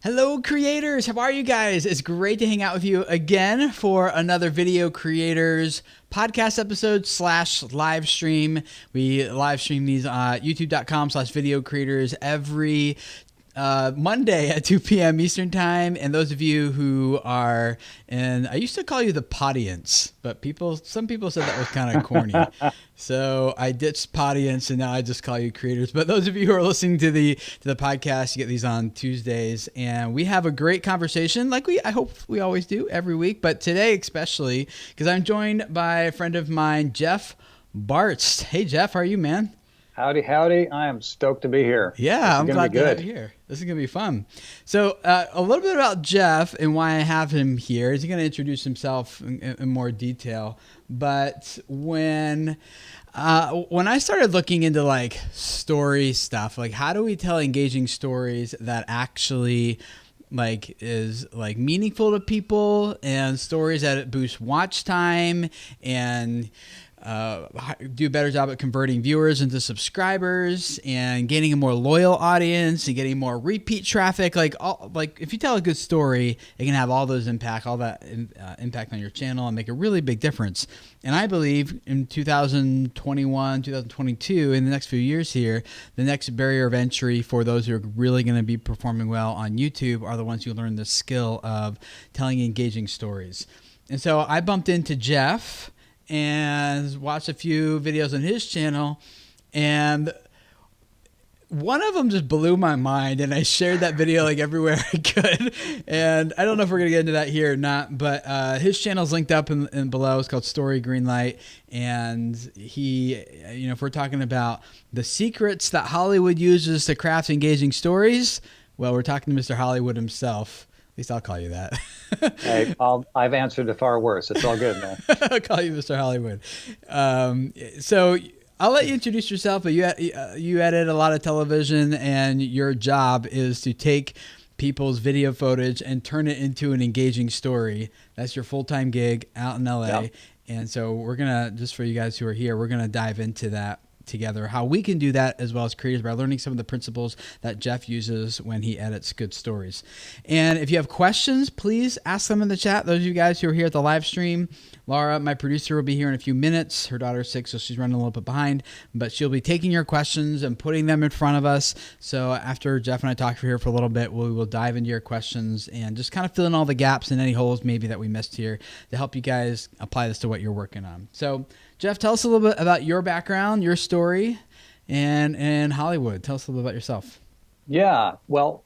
Hello creators, how are you guys? It's great to hang out with you again for another Video Creators podcast episode / live stream. We live stream these youtube.com/video creators every Monday at 2 p.m. Eastern Time. And those of you who are I used to call you the podience, but some people said that was kind of corny. So I ditched podience and now I just call you creators. But those of you who are listening to the podcast, you get these on Tuesdays, and we have a great conversation like I hope we always do every week. But today especially, because I'm joined by a friend of mine, Jeff Bartsch. Hey Jeff, how are you, man? Howdy, howdy. I am stoked to be here. Yeah, I'm glad to have you here. This is going to be fun. So a little bit about Jeff and why I have him here. He's going to introduce himself in more detail. But when I started looking into like story stuff, like how do we tell engaging stories that actually like is like meaningful to people, and stories that boost watch time and do a better job at converting viewers into subscribers and gaining a more loyal audience and getting more repeat traffic. Like if you tell a good story, it can have all that impact on your channel and make a really big difference. And I believe in 2021, 2022, in the next few years here, the next barrier of entry for those who are really going to be performing well on YouTube are the ones who learn the skill of telling engaging stories. And so I bumped into Jeff and watched a few videos on his channel, and one of them just blew my mind, and I shared that video like everywhere I could. And I don't know if we're gonna get into that here or not, but his channel's linked up in below. It's called Story Greenlight, and he, if we're talking about the secrets that Hollywood uses to craft engaging stories, well, we're talking to Mr. Hollywood himself. At least I'll call you that. Hey, I've answered it far worse. It's all good, man. I'll call you Mr. Hollywood. So I'll let you introduce yourself, but you edit a lot of television, and your job is to take people's video footage and turn it into an engaging story. That's your full-time gig out in LA. Yep. And so we're going to, just for you guys who are here, we're going to dive into that together, how we can do that as well as creators by learning some of the principles that Jeff uses when he edits good stories. And if you have questions, please ask them in the chat. Those of you guys who are here at the live stream, Laura, my producer, will be here in a few minutes. Her daughter's sick, so she's running a little bit behind, but she'll be taking your questions and putting them in front of us. So after Jeff and I talk here for a little bit, we will dive into your questions and just kind of fill in all the gaps and any holes maybe that we missed here to help you guys apply this to what you're working on. So Jeff, tell us a little bit about your background, your story, and Hollywood. Tell us a little bit about yourself. Yeah, well,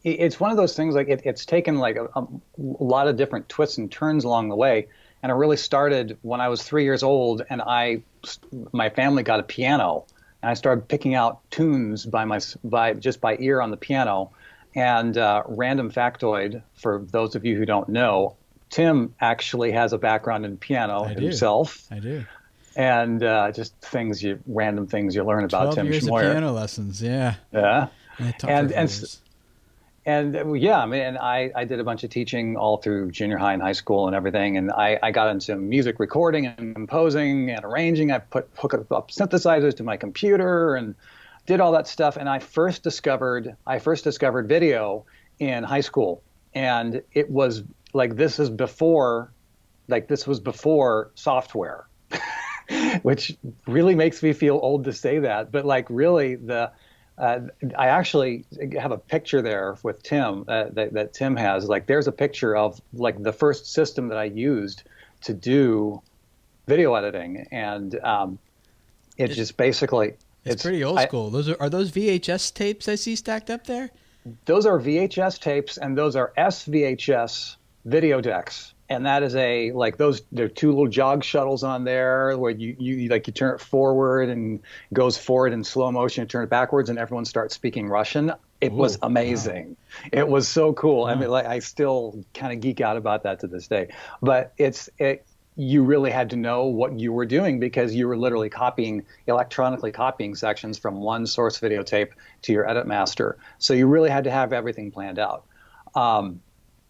it's one of those things, like it's taken like a lot of different twists and turns along the way. And it really started when I was 3 years old, and my family got a piano, and I started picking out tunes just by ear on the piano. And random factoid for those of you who don't know, Tim actually has a background in piano himself. I do. And just random things you learn about Tim 12 years Schmoyer. of piano lessons, yeah. Yeah. And yeah, I mean, I did a bunch of teaching all through junior high and high school and everything. And I got into music recording and composing and arranging. I hooked up synthesizers to my computer and did all that stuff. And I first discovered video in high school. And it was like, this was before software, which really makes me feel old to say that. But like really I actually have a picture there with Tim that Tim has. Like there's a picture of like the first system that I used to do video editing. And it's just basically, it's pretty old school. Are those VHS tapes I see stacked up there? Those are VHS tapes, and those are SVHS video decks. And that is there are two little jog shuttles on there where you turn it forward and it goes forward in slow motion, you turn it backwards, and everyone starts speaking Russian. It was amazing. Wow. It was so cool. Wow. I mean, like I still kind of geek out about that to this day. But you really had to know what you were doing, because you were literally electronically copying sections from one source videotape to your edit master. So you really had to have everything planned out.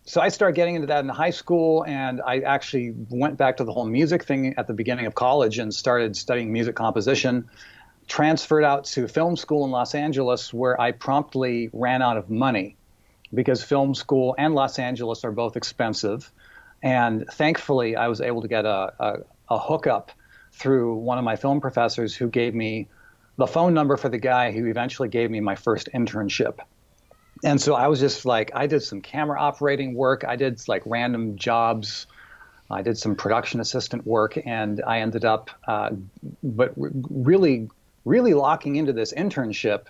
So I started getting into that in high school, and I actually went back to the whole music thing at the beginning of college and started studying music composition, transferred out to film school in Los Angeles, where I promptly ran out of money. because film school and Los Angeles are both expensive. And thankfully, I was able to get a hookup through one of my film professors who gave me the phone number for the guy who eventually gave me my first internship. And so I was just like, I did some camera operating work. I did like random jobs. I did some production assistant work, and I ended up, but really, really locking into this internship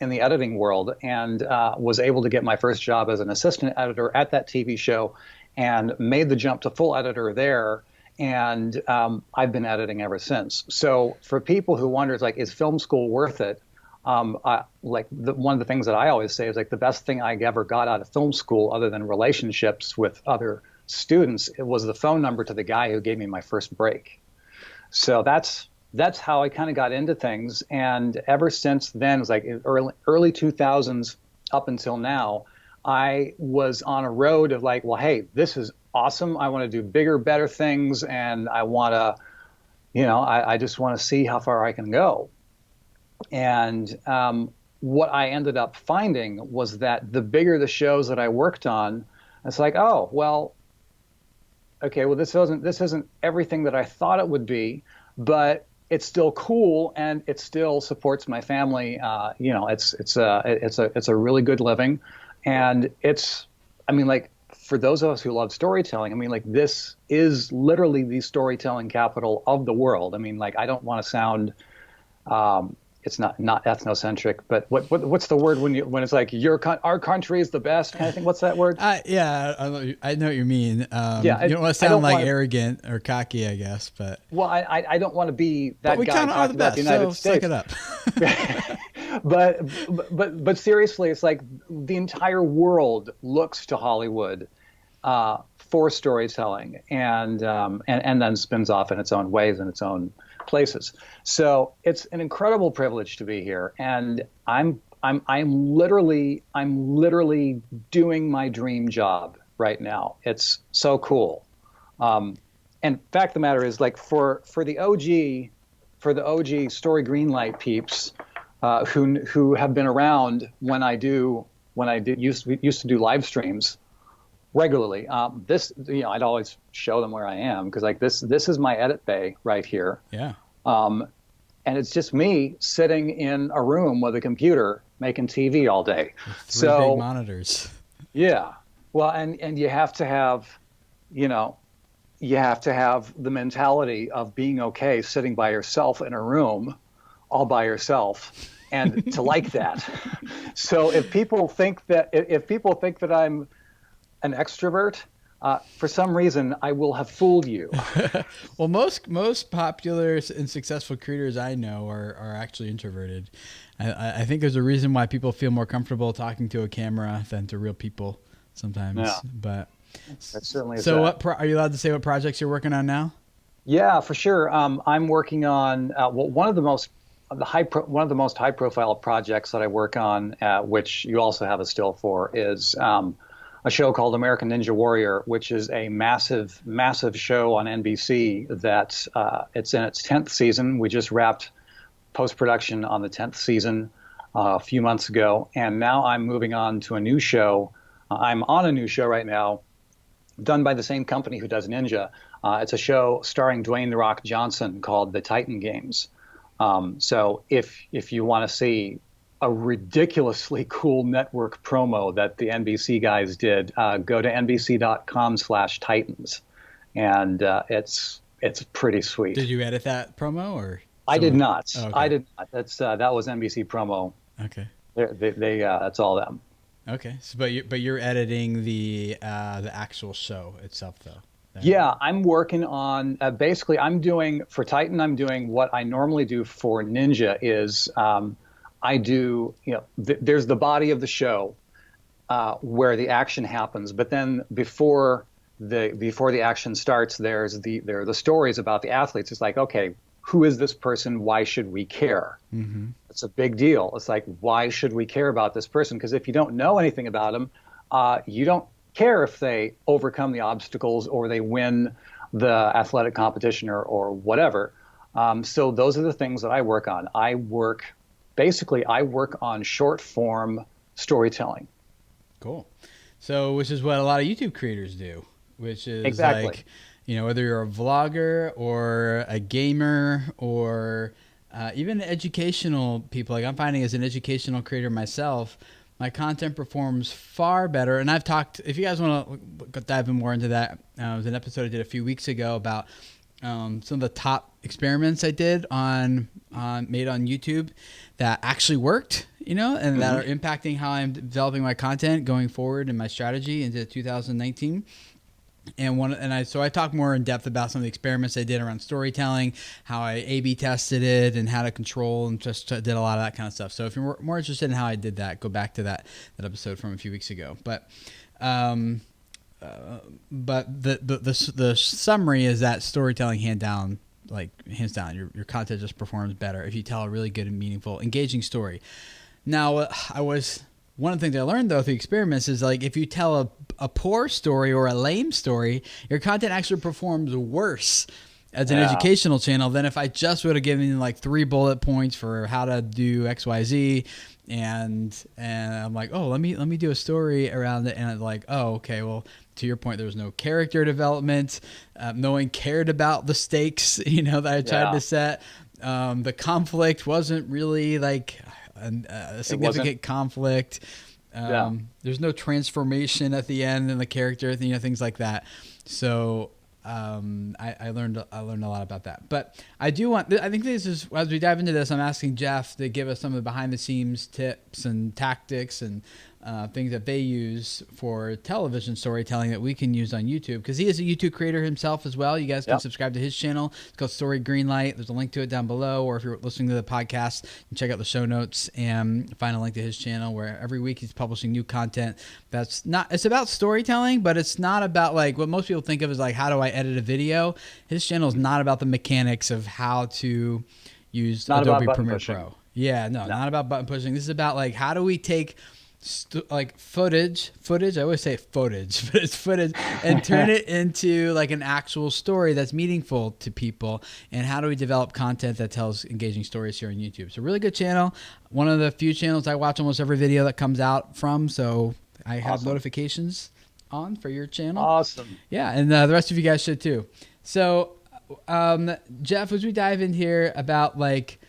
in the editing world, and was able to get my first job as an assistant editor at that TV show, and made the jump to full editor there. And I've been editing ever since. So for people who wonder, like, is film school worth it? One of the things that I always say is like the best thing I ever got out of film school, other than relationships with other students, it was the phone number to the guy who gave me my first break. So that's how I kind of got into things. And ever since then, it was like early 2000s up until now, I was on a road of like, well, hey, this is awesome. I want to do bigger, better things. And I want to, I just want to see how far I can go. And what I ended up finding was that the bigger the shows that I worked on, it's like, oh, well, okay, well, this isn't everything that I thought it would be, but it's still cool and it still supports my family. It's a really good living, and for those of us who love storytelling, this is literally the storytelling capital of the world. I don't want to sound it's not ethnocentric, but what's the word when it's like our country is the best kind of thing? What's that word? Yeah, I know what you mean. You don't want to sound arrogant or cocky, I guess, but I don't want to be that we guy talking about the United States. Suck it up. but seriously, it's like the entire world looks to Hollywood for storytelling, and then spins off in its own ways and its own places. So it's an incredible privilege to be here, and I'm literally doing my dream job right now. It's so cool. And fact of the matter is, like for the OG Story Greenlight peeps who have been around when I used to do live streams regularly. I'd always show them where I am, because like this is my edit bay right here. Yeah. And it's just me sitting in a room with a computer making TV all day. Three big monitors. Yeah. Well, and you have to have, the mentality of being okay sitting by yourself in a room all by yourself, and to like that. So if people think that I'm an extrovert, for some reason, I will have fooled you. Well, most popular and successful creators I know are actually introverted. I think there's a reason why people feel more comfortable talking to a camera than to real people sometimes. Yeah. But that certainly is. So, are you allowed to say what projects you're working on now? Yeah, for sure. I'm working on one of the most high profile projects that I work on, which you also have a still for, is a show called American Ninja Warrior, which is a massive, massive show on NBC that it's in its 10th season. We just wrapped post-production on the 10th season a few months ago, and now I'm moving on to a new show. I'm on a new show right now, done by the same company who does Ninja. It's a show starring Dwayne "The Rock" Johnson called The Titan Games. So if you want to see a ridiculously cool network promo that the NBC guys did, go to nbc.com/Titans, and it's pretty sweet. Did you edit that promo, or? I did not. Oh, okay. I did not. That was NBC promo. Okay. They that's all them. Okay. So, but you're editing the actual show itself, though. Yeah, I'm working on basically. I'm doing for Titan. I'm doing what I normally do for Ninja is. I do, there's the body of the show where the action happens, but then before the action starts, there are the stories about the athletes. It's like, okay, who is this person? Why should we care? Mm-hmm. It's a big deal. It's like, why should we care about this person? Because if you don't know anything about them, you don't care if they overcome the obstacles or they win the athletic competition or whatever. So those are the things that I work on. I work on short form storytelling. Cool. So, which is what a lot of YouTube creators do, which is Exactly. like, whether you're a vlogger or a gamer or even educational people. Like I'm finding as an educational creator myself, my content performs far better. And I've talked, if you guys want to dive in more into that, it was an episode I did a few weeks ago about some of the top experiments I did made on YouTube that actually worked, and that are impacting how I'm developing my content going forward and my strategy into 2019. So I talk more in depth about some of the experiments I did around storytelling, how I A/B tested it, and how to control, and just did a lot of that kind of stuff. So if you're more interested in how I did that, go back to that episode from a few weeks ago. But the summary is that storytelling, hands down, your content just performs better if you tell a really good and meaningful, engaging story. Now, one of the things I learned, though, through experiments is like if you tell a poor story or a lame story, your content actually performs worse as an educational channel than if I just would have given you like 3 bullet points for how to do XYZ. And I'm like, oh, let me do a story around it. And I'm like, oh, okay, well, to your point, there was no character development. No one cared about the stakes, that I tried to set. The conflict wasn't really like a significant conflict. There's no transformation at the end in the character, things like that. So I learned a lot about that. But I think this is, as we dive into this, I'm asking Jeff to give us some of the behind the scenes tips and tactics and things that they use for television storytelling that we can use on YouTube, because he is a YouTube creator himself as well. You guys can subscribe to his channel. It's called Story Greenlight. There's a link to it down below, or if you're listening to the podcast, you can check out the show notes and find a link to his channel, where every week he's publishing new content it's about storytelling, but it's not about like what most people think of as like, how do I edit a video? His channel is not about the mechanics of how to use Adobe Premiere Pro. Yeah, no, not about button pushing. This is about like, how do we take footage, I always say footage, but it's footage, and turn it into like an actual story that's meaningful to people, and how do we develop content that tells engaging stories here on YouTube. So really good channel, one of the few channels I watch almost every video that comes out from, so I have notifications on for your channel. Awesome. Yeah, and the rest of you guys should too. So Jeff, as we dive in here about like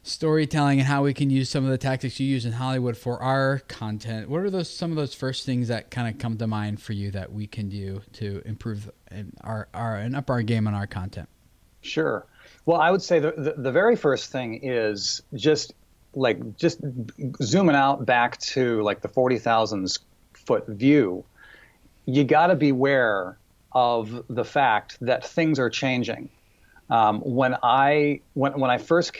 storytelling and how we can use some of the tactics you use in Hollywood for our content, what are some of those first things that kind of come to mind for you that we can do to improve and up our game on our content? Sure. Well, I would say the very first thing is just zooming out back to like the 40,000 foot view. You got to beware of the fact that things are changing. When I first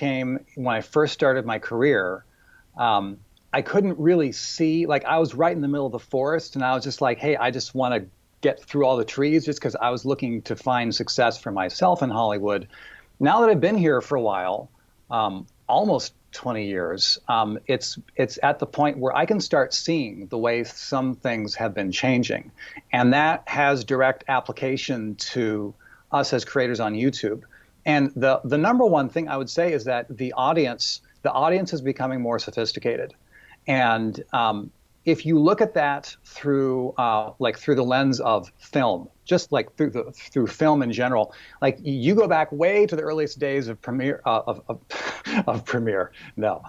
started my career, I couldn't really see, like I was right in the middle of the forest, and I was just like, hey, I just want to get through all the trees, just because I was looking to find success for myself in Hollywood. Now that I've been here for a while, almost 20 years, it's at the point where I can start seeing the way some things have been changing, and that has direct application to us as creators on YouTube. And the number one thing I would say is that the audience is becoming more sophisticated. And if you look at that through the lens of film, just like through film in general, like you go back way to the earliest days of Premiere of Premiere. No,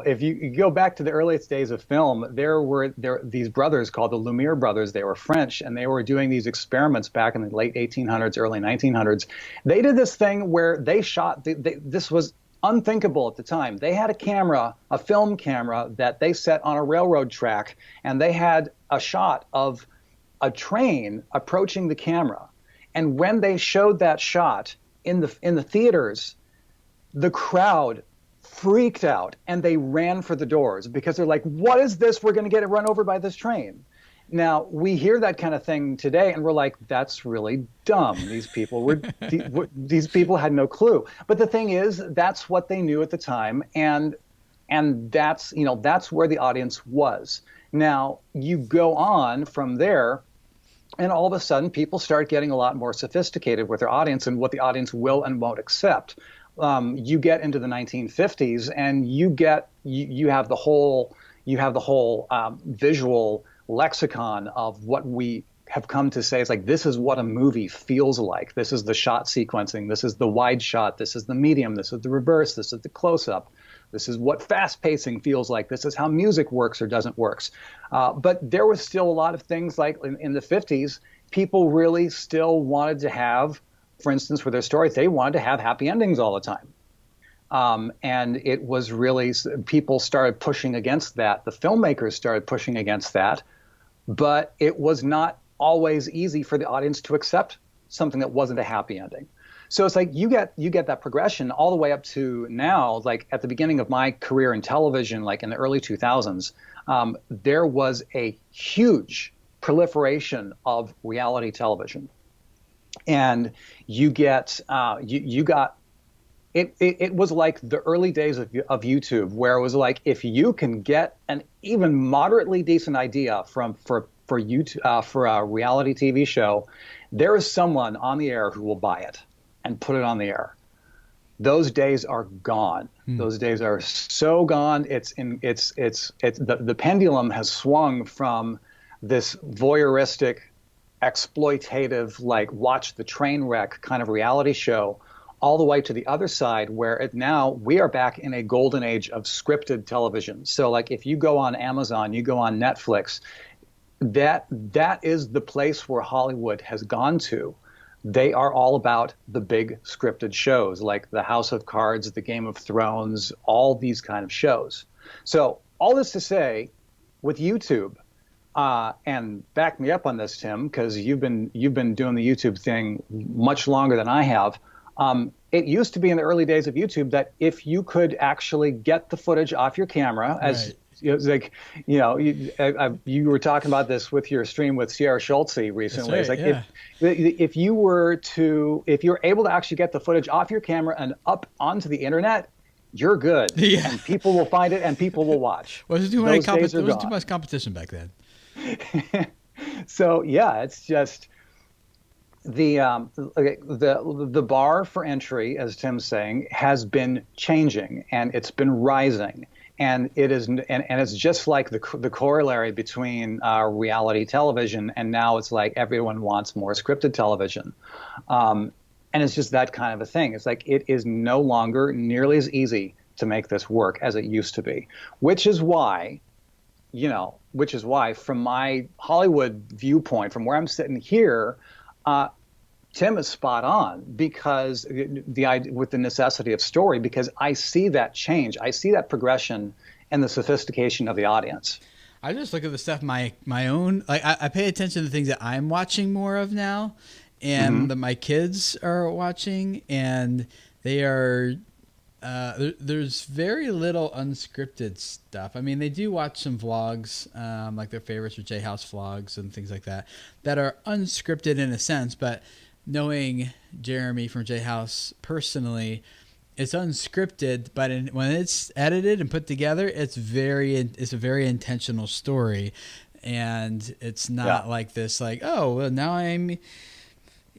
if you go back to the earliest days of film, there were these brothers called the Lumiere brothers. They were French, and they were doing these experiments back in the late 1800s, early 1900s. They did this thing where they shot. This was unthinkable at the time. They had a film camera that they set on a railroad track, and they had a shot of a train approaching the camera. And when they showed that shot in the theaters, the crowd freaked out and they ran for the doors, because they're like, what is this? We're going to get run over by this train. Now, we hear that kind of thing today, and we're like, that's really dumb. These people these people had no clue. But the thing is, that's what they knew at the time, and that's where the audience was. Now, you go on from there, and all of a sudden, people start getting a lot more sophisticated with their audience and what the audience will and won't accept. You get into the 1950s, and you have the whole visual lexicon of what we have come to say. It's like, this is what a movie feels like. This is the shot sequencing. This is the wide shot. This is the medium. This is the reverse. This is the close up. This is what fast pacing feels like. This is how music works or doesn't works. But there was still a lot of things like in the 50s, people really still wanted to have, for instance, for their stories, they wanted to have happy endings all the time. And it was really, people started pushing against that. The filmmakers started pushing against that. But it was not always easy for the audience to accept something that wasn't a happy ending. So it's like you get that progression all the way up to now. Like at the beginning of my career in television, like in the early 2000s, there was a huge proliferation of reality television, and you got it was like the early days of YouTube, where it was like, if you can get an even moderately decent idea for YouTube for a reality TV show, there is someone on the air who will buy it and put it on the air. Those days are gone. Those days are so gone. The pendulum has swung from this voyeuristic, exploitative, like watch the train wreck kind of reality show, all the way to the other side, where now we are back in a golden age of scripted television. So like if you go on Amazon, you go on Netflix, that is the place where Hollywood has gone to. They are all about the big scripted shows like the House of Cards, the Game of Thrones, all these kind of shows. So all this to say, with YouTube, and back me up on this, Tim, because you've been doing the YouTube thing much longer than I have. It used to be in the early days of YouTube that if you could actually get the footage off your camera, as right. It was like, you were talking about this with your stream with Sierra Schultze recently. Right, it's like, yeah. if you're able to actually get the footage off your camera and up onto the internet, you're good. Yeah. And people will find it and people will watch. Well, there was too much competition back then. So yeah, it's just the bar for entry, as Tim's saying, has been changing and it's been rising, and it is, and it's just like the corollary between reality television, and now it's like everyone wants more scripted television, and it's just that kind of a thing. It's like it is no longer nearly as easy to make this work as it used to be, which is why from my Hollywood viewpoint, from where I'm sitting here, Tim is spot on, because with the necessity of story, because I see that change. I see that progression and the sophistication of the audience. I just look at the stuff my own, like I pay attention to the things that I'm watching more of now, and that my kids are watching, and they are there's very little unscripted stuff. I mean, they do watch some vlogs, like their favorites are J House vlogs and things like that are unscripted in a sense. But knowing Jeremy from J House personally, it's unscripted. But when it's edited and put together, it's a very intentional story, and it's not like this. Like, oh, well, now I'm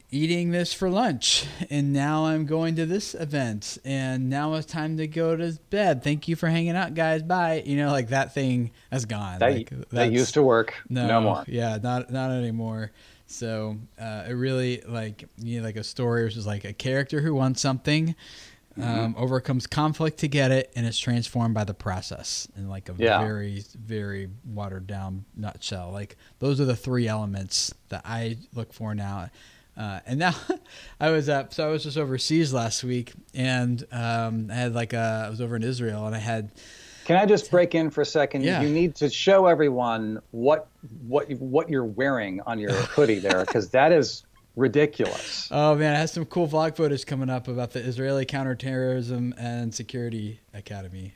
eating this for lunch, and now I'm going to this event, and now it's time to go to bed. Thank you for hanging out, guys. Bye. Like that thing has gone. That used to work. No more. Yeah, not anymore. So it really, like a story, which is like a character who wants something, overcomes conflict to get it, and is transformed by the process in like a very, very watered down nutshell. Like those are the three elements that I look for now. And now I was just overseas last week, and I was over in Israel, and I had. Can I just break in for a second? Yeah. You need to show everyone what you're wearing on your hoodie there, because that is ridiculous. Oh man, I have some cool vlog footage coming up about the Israeli Counterterrorism and Security Academy.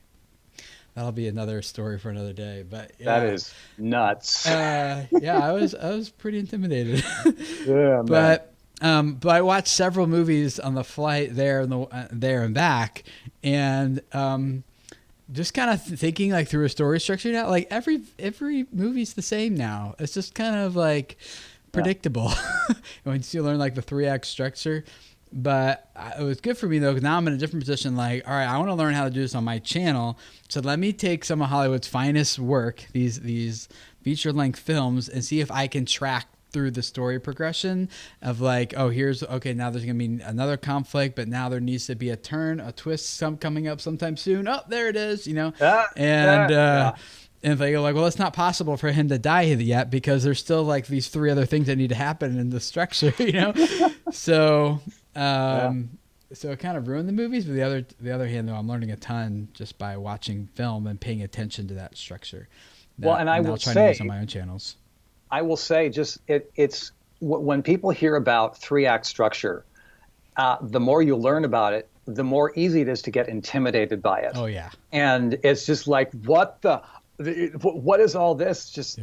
That'll be another story for another day. But yeah, that is nuts. I was pretty intimidated. Yeah, man. But I watched several movies on the flight there and back, and just kind of thinking like through a story structure now. Like every movie's the same now. It's just kind of like predictable. Once you learn like the 3-act structure, But it was good for me though, because now I'm in a different position. Like, all right, I want to learn how to do this on my channel. So let me take some of Hollywood's finest work, these feature length films, and see if I can track through the story progression of like, oh, okay, now there's gonna be another conflict, but now there needs to be a turn, a twist, coming up sometime soon. Oh, there it is, and they go like, well, it's not possible for him to die yet because there's still like these 3 other things that need to happen in the structure, So, so it kind of ruined the movies. But the other hand, though, I'm learning a ton just by watching film and paying attention to that structure. And I will try say, to use on my own channels. I will say, it's when people hear about 3-act structure, the more you learn about it, the more easy it is to get intimidated by it. Oh yeah, and it's just like, what is all this? Just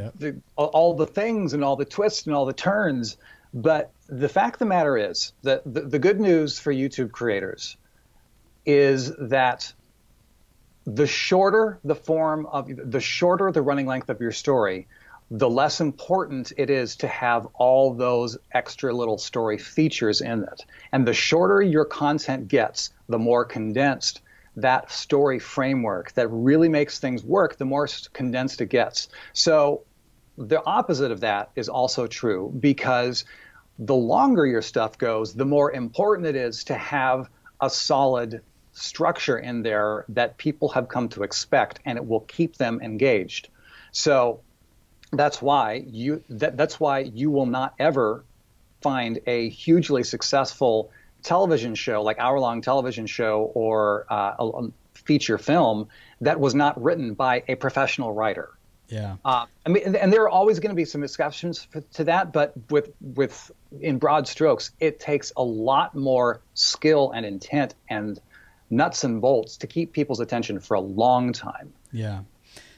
all the things and all the twists and all the turns. But the fact of the matter is that the good news for YouTube creators is that the shorter the running length of your story, the less important it is to have all those extra little story features in it. And the shorter your content gets, the more condensed that story framework that really makes things work, the more condensed it gets. So the opposite of that is also true, because the longer your stuff goes, the more important it is to have a solid structure in there that people have come to expect, and it will keep them engaged. So that's why you will not ever find a hugely successful television show, like hour-long television show or a feature film, that was not written by a professional writer. Yeah. And there are always going to be some exceptions to that, but in broad strokes, it takes a lot more skill and intent and nuts and bolts to keep people's attention for a long time. Yeah.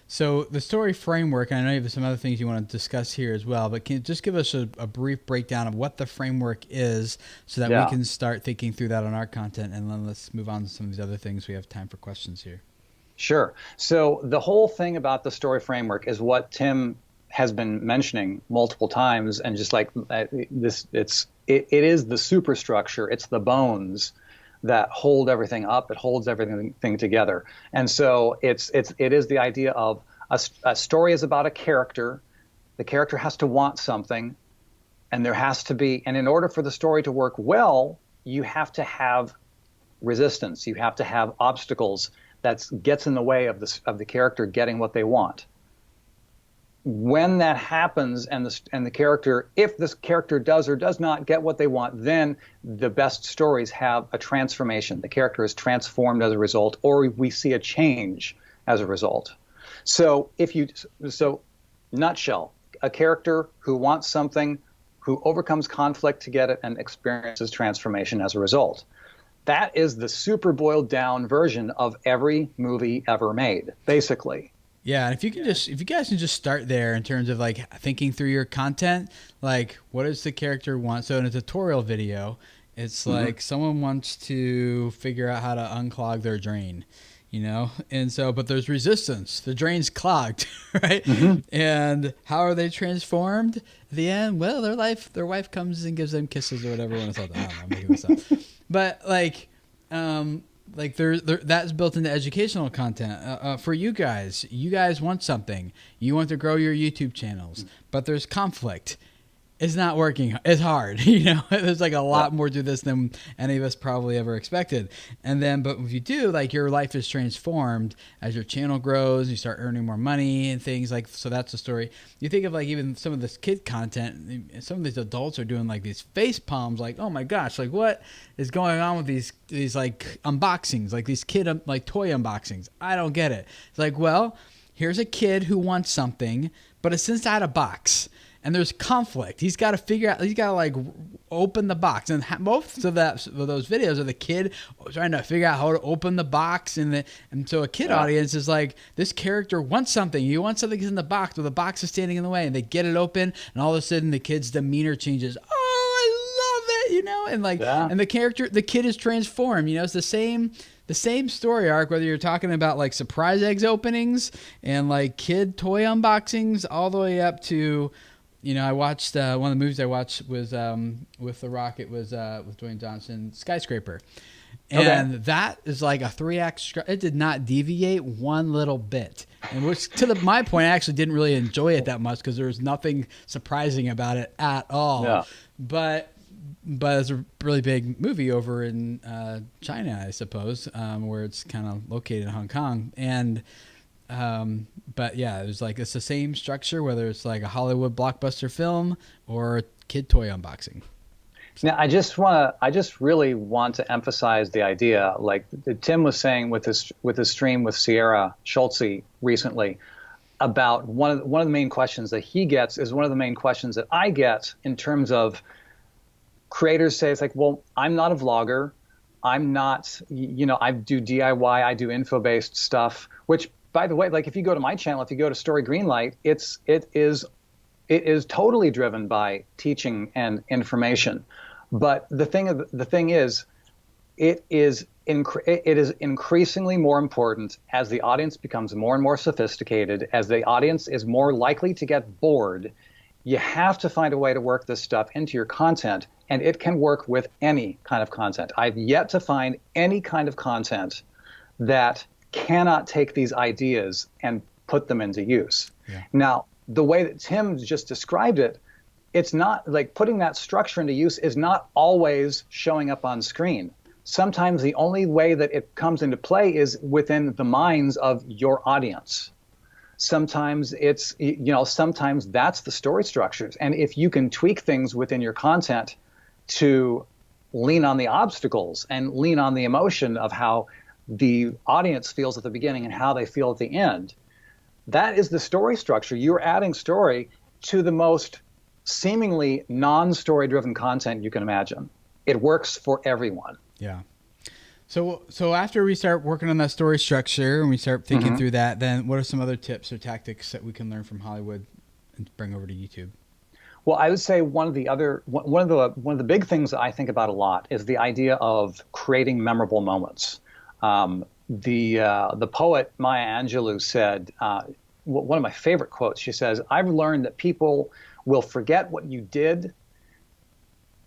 So the story framework, and I know you have some other things you want to discuss here as well, but can you just give us a brief breakdown of what the framework is so that we can start thinking through that on our content, and then let's move on to some of these other things. We have time for questions here. Sure. So the whole thing about the story framework is what Tim has been mentioning multiple times, and just like this, it is the superstructure. It's the bones that hold everything up. It holds everything together. And so it is the idea of a story is about a character. The character has to want something, and there has to be, and in order for the story to work well, you have to have resistance. You have to have obstacles that gets in the way of the character getting what they want. When that happens, and the character, if this character does or does not get what they want, then the best stories have a transformation. The character is transformed as a result, or we see a change as a result. So nutshell, a character who wants something, who overcomes conflict to get it, and experiences transformation as a result. That is the super boiled down version of every movie ever made, basically. Yeah, and if you guys can just start there in terms of like thinking through your content, like what does the character want? So in a tutorial video, it's like someone wants to figure out how to unclog their drain, and so, but there's resistance. The drain's clogged, right? And how are they transformed at the end? Well, their wife comes and gives them kisses or whatever. When it's all, I don't know, I'm making this up. But like that's built into educational content for you guys. You guys want something. You want to grow your YouTube channels, but there's conflict. It's not working. It's hard. There's like a lot more to this than any of us probably ever expected. And then, but if you do, like your life is transformed as your channel grows, you start earning more money and things like, so that's the story. You think of like even some of this kid content, some of these adults are doing like these face palms, like, oh my gosh, like what is going on with these like unboxings, like these kid, like toy unboxings. I don't get it. It's like, well, here's a kid who wants something, but it's inside a box. And there's conflict. He's got to figure out. He's got to like open the box. And most of those videos are the kid trying to figure out how to open the box. And so a kid audience is like, this character wants something. You want something in the box, but the box is standing in the way. And they get it open, and all of a sudden the kid's demeanor changes. Oh, I love it, and like, and the kid is transformed. It's the same story arc, whether you're talking about like surprise eggs openings and like kid toy unboxings, all the way up to You know, I watched one of the movies I watched was with The Rock. It was with Dwayne Johnson, Skyscraper, and that is like a 3 act. It did not deviate one little bit, and which my point, I actually didn't really enjoy it that much because there was nothing surprising about it at all. Yeah. But it's a really big movie over in China, I suppose, where it's kind of located in Hong Kong, and. But yeah, it was like, it's the same structure, whether it's like a Hollywood blockbuster film or a kid toy unboxing. Now, I just really want to emphasize the idea, like Tim was saying with his stream with Sierra Schultze recently, about one of the main questions that he gets is one of the main questions that I get in terms of creators say, it's like, well, I'm not a vlogger. I'm not, I do DIY, I do info-based stuff, which, by the way, like if you go to my channel, if you go to Story Greenlight, it is totally driven by teaching and information. But the thing is, it is increasingly more important as the audience becomes more and more sophisticated, as the audience is more likely to get bored. You have to find a way to work this stuff into your content, and it can work with any kind of content. I've yet to find any kind of content that cannot take these ideas and put them into use. Yeah. Now, the way that Tim just described it, it's not like putting that structure into use is not always showing up on screen. Sometimes the only way that it comes into play is within the minds of your audience. Sometimes it's, sometimes that's the story structures. And if you can tweak things within your content to lean on the obstacles and lean on the emotion of how the audience feels at the beginning and how they feel at the end, that is the story structure. You're adding story to the most seemingly non-story driven content you can imagine. It works for everyone. Yeah. So after we start working on that story structure and we start thinking through that, then what are some other tips or tactics that we can learn from Hollywood and bring over to YouTube? Well, I would say one of the big things that I think about a lot is the idea of creating memorable moments. The poet Maya Angelou said, one of my favorite quotes, she says, "I've learned that people will forget what you did,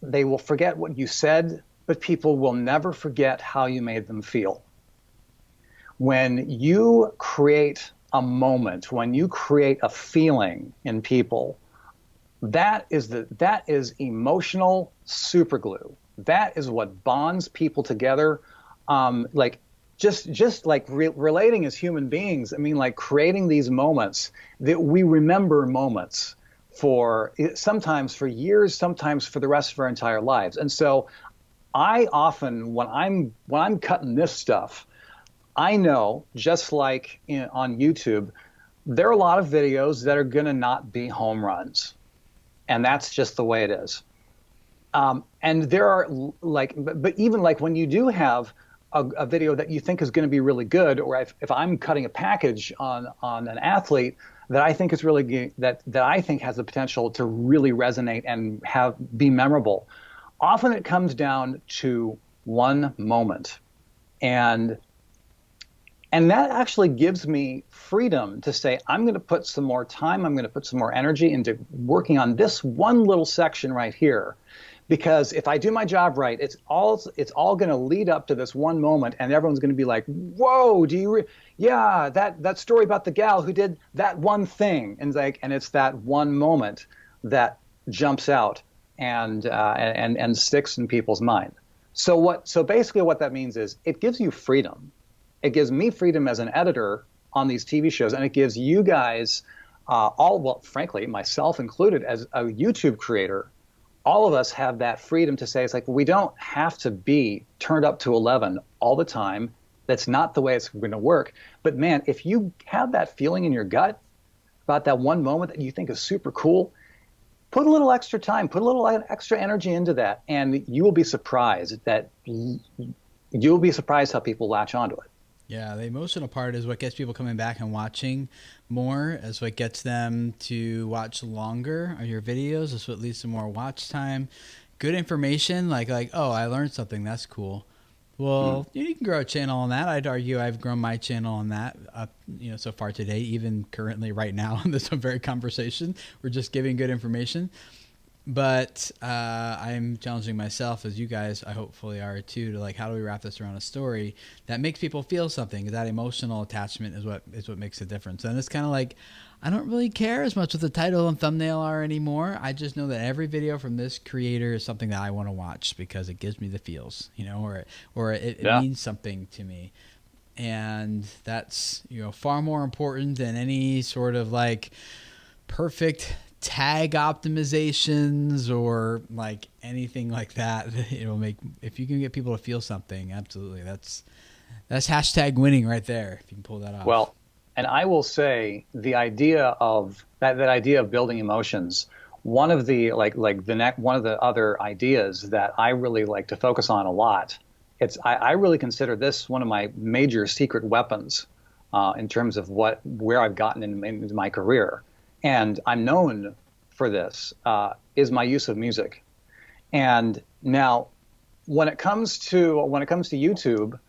they will forget what you said, but people will never forget how you made them feel." When you create a moment, when you create a feeling in people, that is emotional superglue. That is what bonds people together. Just like relating as human beings. I mean, like creating these moments that we remember moments for sometimes for years, sometimes for the rest of our entire lives. And so I often, when I'm cutting this stuff, I know, just like on YouTube, there are a lot of videos that are going to not be home runs. And that's just the way it is. And there are but even like when you do have a video that you think is going to be really good, or if I'm cutting a package on an athlete that I think is really that I think has the potential to really resonate and be memorable, often it comes down to one moment, and that actually gives me freedom to say, I'm going to put some more time, I'm going to put some more energy into working on this one little section right here. Because if I do my job right, it's all going to lead up to this one moment, and everyone's going to be like, "Whoa, yeah, that story about the gal who did that one thing," and it's that one moment that jumps out and sticks in people's mind. So basically what that means is it gives you freedom. It gives me freedom as an editor on these TV shows, and it gives you guys frankly, myself included, as a YouTube creator. All of us have that freedom to say, it's like, we don't have to be turned up to 11 all the time. That's not the way it's going to work. But man, if you have that feeling in your gut about that one moment that you think is super cool, put a little extra time, put a little extra energy into that, and you will be surprised how people latch onto it. Yeah, the emotional part is what gets people coming back and watching more, is what gets them to watch longer on your videos. It's what leads to more watch time. Good information, like oh, I learned something, that's cool. Well, you can grow a channel on that. I'd argue I've grown my channel on that up, so far today, even currently right now in this very conversation. We're just giving good information. But I'm challenging myself, as you guys I hopefully are too, to like, how do we wrap this around a story that makes people feel something? That emotional attachment is what makes a difference. And it's kind of like, I don't really care as much what the title and thumbnail are anymore. I just know that every video from this creator is something that I want to watch because it gives me the feels, or it means something to me. And that's, far more important than any sort of like perfect tag optimizations or like anything like that. It'll make, if you can get people to feel something, absolutely. That's hashtag winning right there, if you can pull that off. Well, and I will say the idea of that idea of building emotions, one of the one of the other ideas that I really like to focus on a lot, I really consider this one of my major secret weapons in terms of where I've gotten in my career. And I'm known for this, is my use of music. And now, when it comes to YouTube,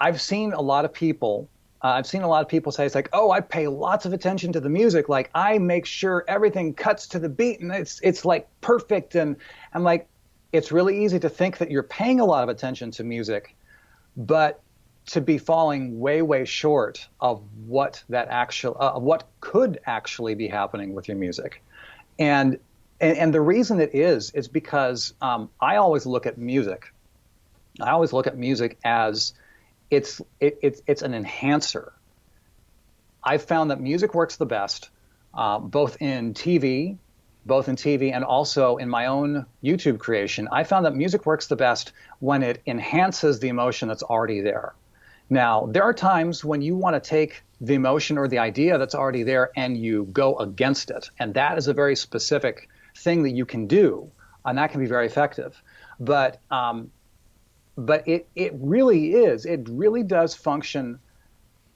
I've seen a lot of people say, it's like, oh, I pay lots of attention to the music. Like, I make sure everything cuts to the beat and it's like perfect. And I'm like, it's really easy to think that you're paying a lot of attention to music, but to be falling way, way short of what could actually be happening with your music. And the reason it is because I always look at music as it's an enhancer. I've found that music works the best, both in TV and also in my own YouTube creation. I found that music works the best when it enhances the emotion that's already there. Now, there are times when you want to take the emotion or the idea that's already there and you go against it. And that is a very specific thing that you can do, and that can be very effective. But it really does function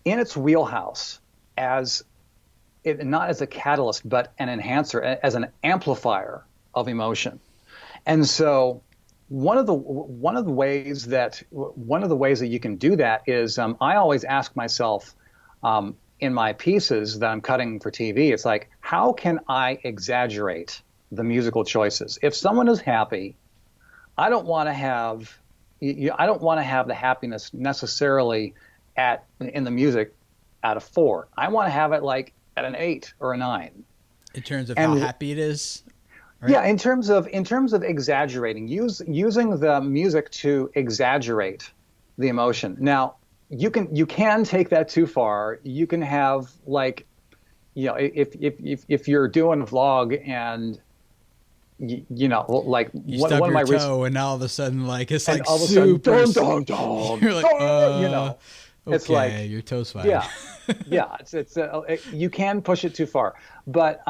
in its wheelhouse not as a catalyst, but an enhancer, as an amplifier of emotion. And so one of the ways that you can do that is I always ask myself in my pieces that I'm cutting for TV, it's like, how can I exaggerate the musical choices? If someone is happy, I don't want to have the happiness necessarily in the music at a 4. I want to have it like at an 8 or a 9. In terms of how happy it is. Right? Yeah, in terms of exaggerating, using the music to exaggerate the emotion. Now, you can take that too far. You can have if you're doing a vlog and like you stub one of my your toe and all of a sudden it's like all of a super. sudden, dun, You're like, it's okay, like your toe's fine. Yeah, you can push it too far, but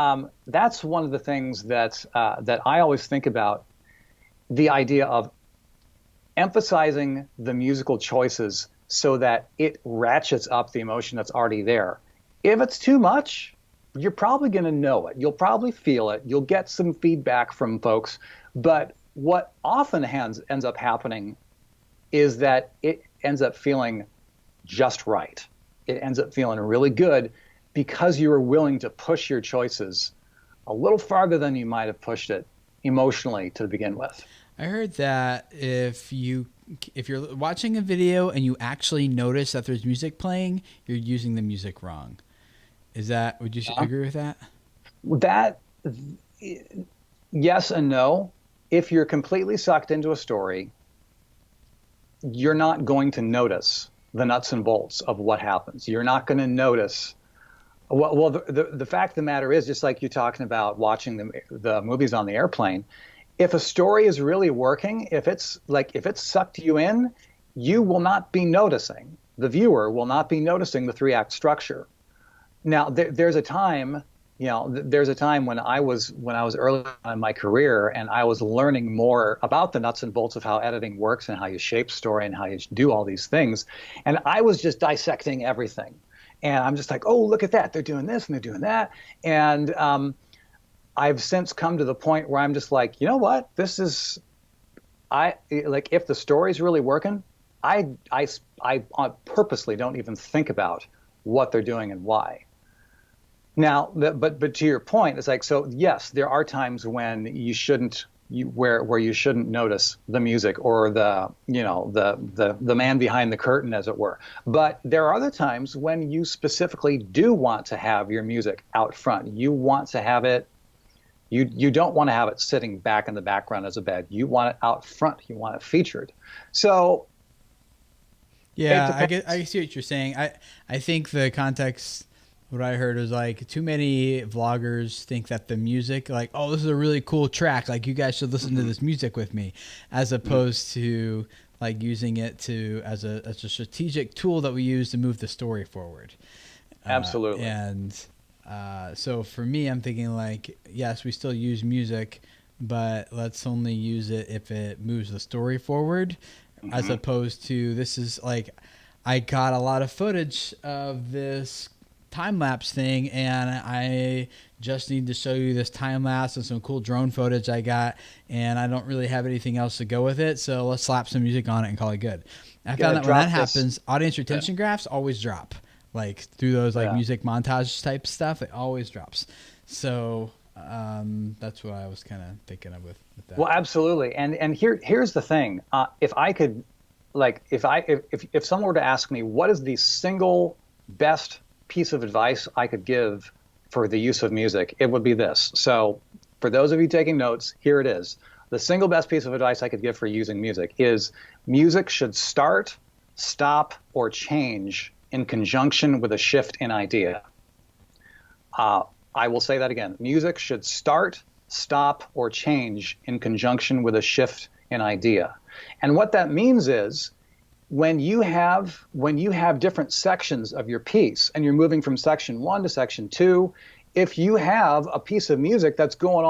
that's one of the things that I always think about, the idea of emphasizing the musical choices so that it ratchets up the emotion that's already there. If it's too much, you're probably going to know it. You'll probably feel it. You'll get some feedback from folks, but what often ends up happening is that it ends up feeling just right. It ends up feeling really good because you were willing to push your choices a little farther than you might have pushed it emotionally to begin with. I heard that if you're watching a video and you actually notice that there's music playing, you're using the music wrong. Would you agree with that? That, yes and no. If you're completely sucked into a story, you're not going to notice the nuts and bolts of what happens. You're not going to notice. Well, the fact of the matter is, just like you're talking about watching the movies on the airplane, if a story is really working, if it's sucked you in, you will not be noticing. The viewer will not be noticing the 3-act structure. Now, there's a time when I was early on in my career and I was learning more about the nuts and bolts of how editing works and how you shape story and how you do all these things. And I was just dissecting everything. And I'm just like, oh, look at that. They're doing this and they're doing that. And I've since come to the point where I'm just like, you know what? If the story's really working, I purposely don't even think about what they're doing and why. Now, but to your point, it's like, so yes, there are times when you shouldn't, where you shouldn't notice the music or the, the man behind the curtain, as it were. But there are other times when you specifically do want to have your music out front. You want to have it. You don't want to have it sitting back in the background as a bed. You want it out front. You want it featured. So yeah, I see what you're saying. I think the context, what I heard was like too many vloggers think that the music, like, oh, this is a really cool track, like you guys should listen to this music with me, as opposed to like using it to as a strategic tool that we use to move the story forward. Absolutely. So for me, I'm thinking like, yes, we still use music, but let's only use it if it moves the story forward, as opposed to, this is like, I got a lot of footage of this time-lapse thing, and I just need to show you this time-lapse and some cool drone footage I got, and I don't really have anything else to go with it, so let's slap some music on it and call it good. I found that when that happens, audience retention graphs always drop. Like through those like music montage type stuff, it always drops. So that's what I was kind of thinking of with that. Well, absolutely. And here's the thing. If I could, like, if someone were to ask me what is the single best piece of advice I could give for the use of music, it would be this. So for those of you taking notes, here it is. The single best piece of advice I could give for using music is music should start, stop, or change in conjunction with a shift in idea. I will say that again. Music should start, stop, or change in conjunction with a shift in idea. And what that means is when you have different sections of your piece and you're moving from section 1 to section 2, if you have a piece of music that's going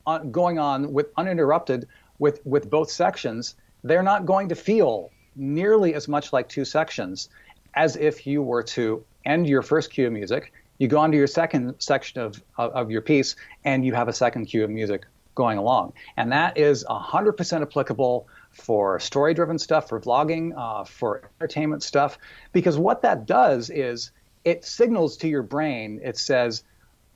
on with uninterrupted with both sections, they're not going to feel nearly as much like two sections as if you were to end your first cue of music, you go on to your second section of your piece, and you have a second cue of music going along. And that is 100% applicable for story-driven stuff, for vlogging, for entertainment stuff, because what that does is it signals to your brain, it says,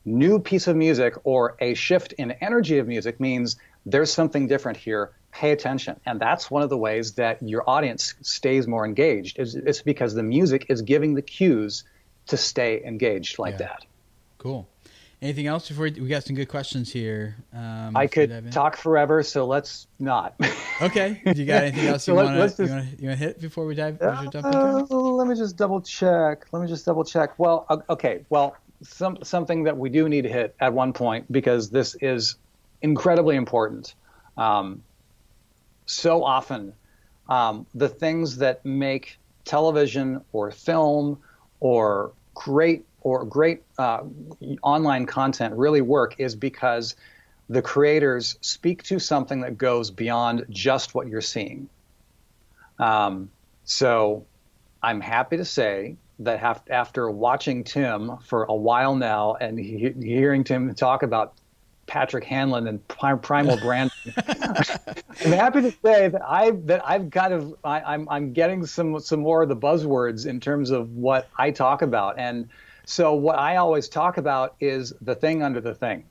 new piece of music or a shift in energy of music means there's something different here. Pay attention. And that's one of the ways that your audience stays more engaged. It's because the music is giving the cues to stay engaged like that. Cool. Anything else before we got some good questions here? I could talk forever, so let's not. Okay. Do you got anything else you want to hit before we jump into it? Let me just double check. Well, okay. Well, something that we do need to hit at one point, because this is incredibly important. So often, the things that make television or film or great online content really work is because the creators speak to something that goes beyond just what you're seeing. So I'm happy to say that after watching Tim for a while now and hearing Tim talk about Patrick Hanlon and Primal Brand, I'm happy to say that I'm getting some more of the buzzwords in terms of what I talk about. And so what I always talk about is the thing under the thing.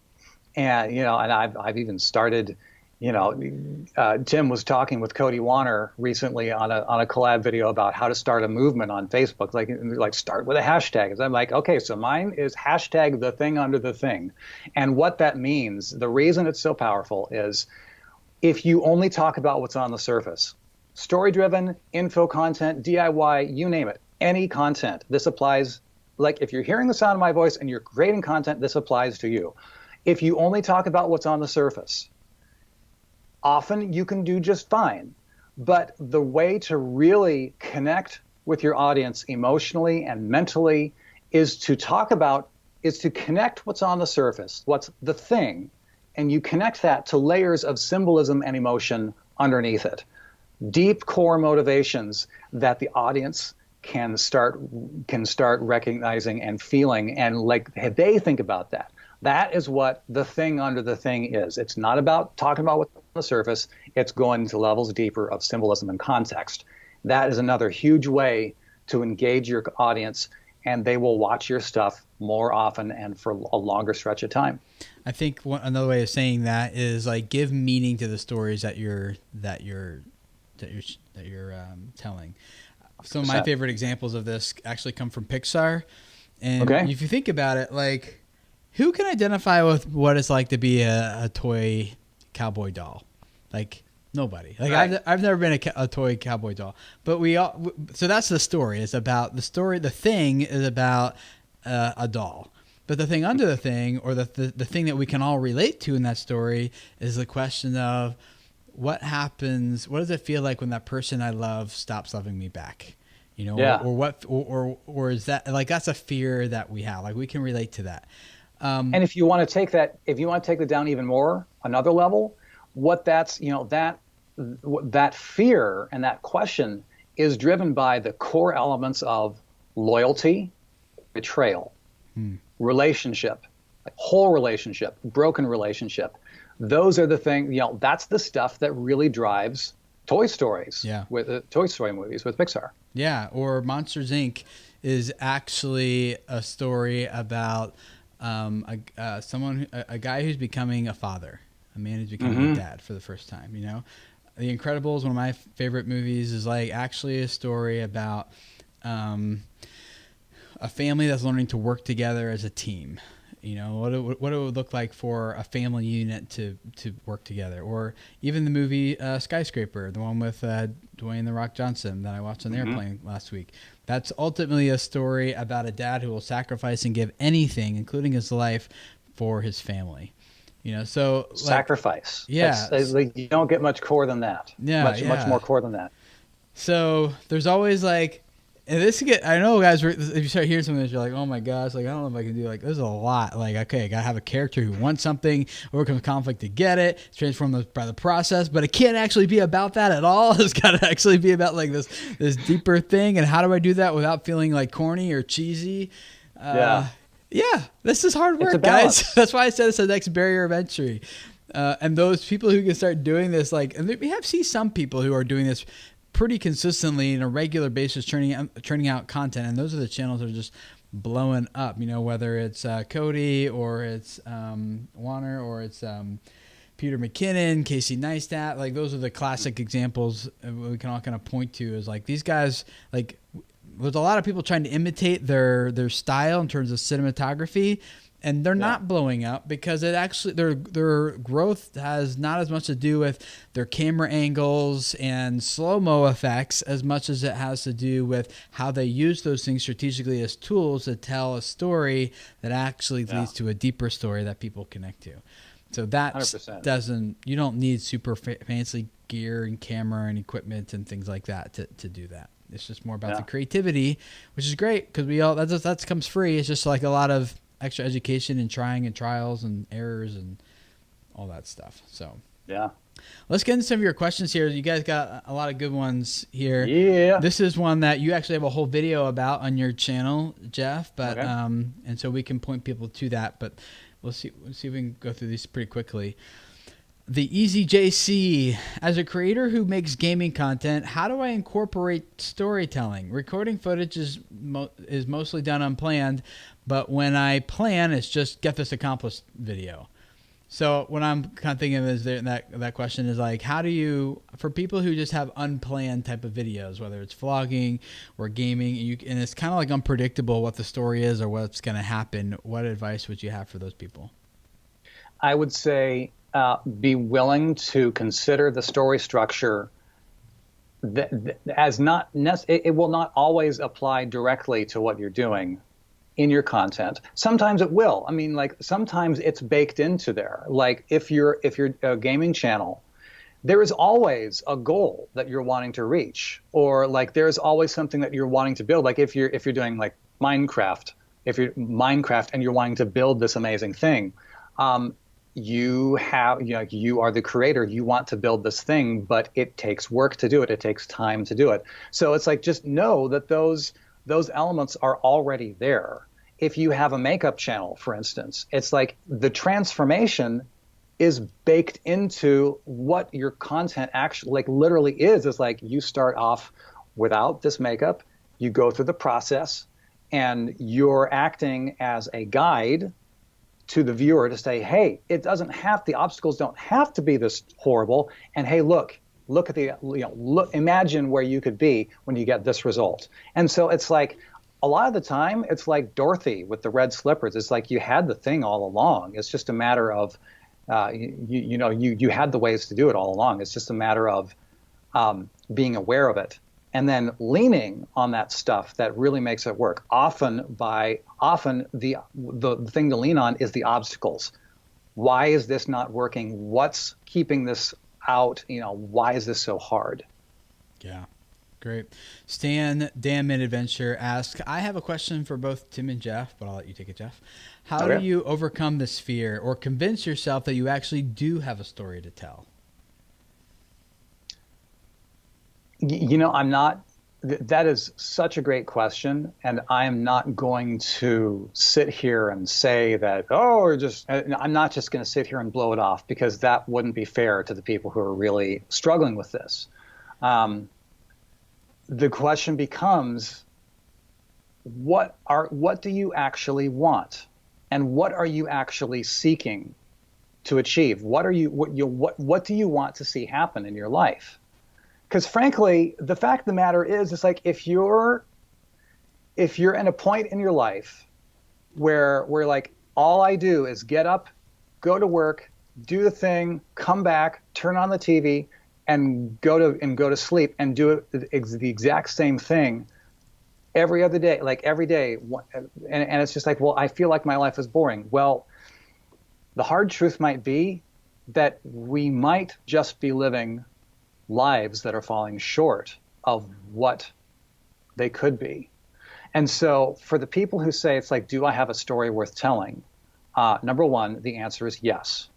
And I've even started, Tim was talking with Cody Warner recently on a collab video about how to start a movement on Facebook, like start with a hashtag. And I'm like, okay, so mine is hashtag the thing under the thing. And what that means, the reason it's so powerful is if you only talk about what's on the surface, story-driven, info content, DIY, you name it, any content, this applies. Like if you're hearing the sound of my voice and you're creating content, this applies to you. If you only talk about what's on the surface, often you can do just fine. But the way to really connect with your audience emotionally and mentally is to connect what's on the surface, what's the thing, and you connect that to layers of symbolism and emotion underneath it. Deep core motivations that the audience can start recognizing and feeling, and like they think about that. That is what the thing under the thing is. It's not about talking about the surface. It's going into levels deeper of symbolism and context. That is another huge way to engage your audience, and they will watch your stuff more often and for a longer stretch of time. I think another way of saying that is like give meaning to the stories that you're telling. Some of my favorite examples of this actually come from Pixar, and if you think about it, like who can identify with what it's like to be a toy cowboy doll? Like nobody. Like right. I've never been a toy cowboy doll, but we all. So that's the story. It's about the story. The thing is about a doll. But the thing under the thing, or the thing that we can all relate to in that story, is the question of what happens. What does it feel like when that person I love stops loving me back? You know, yeah. or is that like that's a fear that we have? Like we can relate to that. And if you want to take that, down even more, another level, that fear and that question is driven by the core elements of loyalty, betrayal, relationship, like whole relationship, broken relationship. Those are the things, that's the stuff that really drives Toy Stories, with Toy Story movies with Pixar. Yeah, or Monsters Inc. is actually a story about a guy who's becoming a father, a man who's becoming a dad for the first time. You know, The Incredibles, one of my favorite movies, is like actually a story about a family that's learning to work together as a team. You know, what it would look like for a family unit to work together. Or even the movie Skyscraper, the one with Dwayne "The Rock" Johnson that I watched on the airplane last week. That's ultimately a story about a dad who will sacrifice and give anything, including his life, for his family. You know, so sacrifice. Yeah, like you don't get much core than that. Yeah, much more core than that. So there's always like. And I know guys, if you start hearing something that you're like, oh my gosh, like I don't know if I can do, like there's a lot. Like, okay, I got to have a character who wants something, overcomes conflict to get it, it's transformed by the process, but it can't actually be about that at all. It's got to actually be about like this deeper thing. And how do I do that without feeling like corny or cheesy? Yeah, this is hard work, guys. That's why I said it's the next barrier of entry. And those people who can start doing this, like, and we have seen some people who are doing this pretty consistently in a regular basis, churning out content, and those are the channels that are just blowing up. You know, whether it's Cody or it's Warner or it's Peter McKinnon, Casey Neistat. Like those are the classic examples we can all kind of point to. Is like these guys. Like there's a lot of people trying to imitate their style in terms of cinematography. And they're not blowing up because it actually their growth has not as much to do with their camera angles and slow-mo effects as much as it has to do with how they use those things strategically as tools to tell a story that actually leads to a deeper story that people connect to. So that 100%. You don't need super fancy gear and camera and equipment and things like that to do that. It's just more about the creativity, which is great because that comes free. It's just like a lot of extra education and trying and trials and errors and all that stuff. So let's get into some of your questions here. You guys got a lot of good ones here. Yeah. This is one that you actually have a whole video about on your channel, Jeff. But and so we can point people to that. But we'll see if we can go through these pretty quickly. The Easy JC, as a creator who makes gaming content, how do I incorporate storytelling? Recording footage is mostly done unplanned, but when I plan, it's just get this accomplished video. So what I'm kind of thinking is that question is like, how do you, for people who just have unplanned type of videos, whether it's vlogging or gaming, and it's kind of like unpredictable what the story is or what's going to happen, what advice would you have for those people? I would say be willing to consider the story structure as not it will not always apply directly to what you're doing in your content. Sometimes it will. I mean, like sometimes it's baked into there. Like if you're a gaming channel, there is always a goal that you're wanting to reach, or like there's always something that you're wanting to build. Like if you're doing like Minecraft, and you're wanting to build this amazing thing, you are the creator, you want to build this thing, but it takes work to do it. It takes time to do it. So it's like, just know that those elements are already there. If you have a makeup channel, for instance, it's like the transformation is baked into what your content actually like literally is. It's like you start off without this makeup, you go through the process, and you're acting as a guide to the viewer to say, hey, the obstacles don't have to be this horrible. And hey, look at imagine where you could be when you get this result. And so it's like, a lot of the time, it's like Dorothy with the red slippers. It's like you had the thing all along. It's just a matter of, you had the ways to do it all along. It's just a matter of being aware of it and then leaning on that stuff that really makes it work. Often the thing to lean on is the obstacles. Why is this not working? What's keeping this out? Why is this so hard? Yeah. Great. Stan, Damn Mid-Adventure asks, I have a question for both Tim and Jeff, but I'll let you take it, Jeff. How do you overcome this fear or convince yourself that you actually do have a story to tell? That is such a great question. And I'm not going to sit here and say that, I'm not just going to sit here and blow it off, because that wouldn't be fair to the people who are really struggling with this. The question becomes, what do you actually want, and what are you actually seeking to achieve? What do you want to see happen in your life? Because frankly, the fact of the matter is, it's like if you're in a point in your life where like all I do is get up, go to work, do the thing, come back, turn on the TV, and go to sleep and do the exact same thing every other day, like every day. And it's just like, well, I feel like my life is boring. Well, the hard truth might be that we might just be living lives that are falling short of what they could be. And so for the people who say, it's like, do I have a story worth telling? Number one, the answer is yes.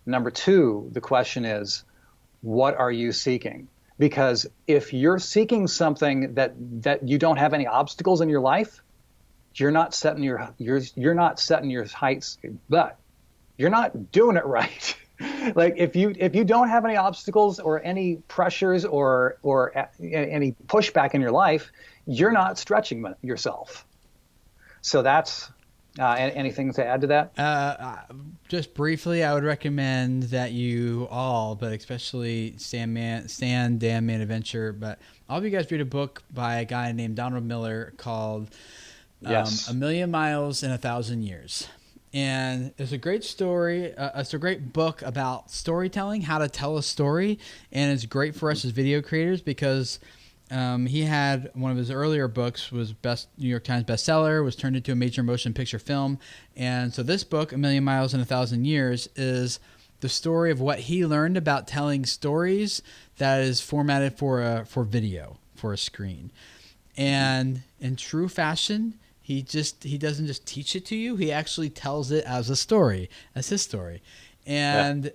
Number two, the question is, what are you seeking? Because if you're seeking something that you don't have any obstacles in your life, you're not setting your heights, but you're not doing it right. Like if you don't have any obstacles or any pressures or any pushback in your life, you're not stretching yourself. So that's anything to add to that? Just briefly, I would recommend that you all, but especially Stan, Damn Mid-Adventure, but all of you guys read a book by a guy named Donald Miller called A Million Miles in 1,000 Years. And it's a great story. It's a great book about storytelling, how to tell a story. And it's great for us as video creators because he had one of his earlier books was New York Times bestseller, was turned into a major motion picture film. And so this book, A Million Miles in 1,000 Years, is the story of what he learned about telling stories that is formatted for video, for a screen. And in true fashion, he doesn't just teach it to you. He actually tells it as a story, as his story. And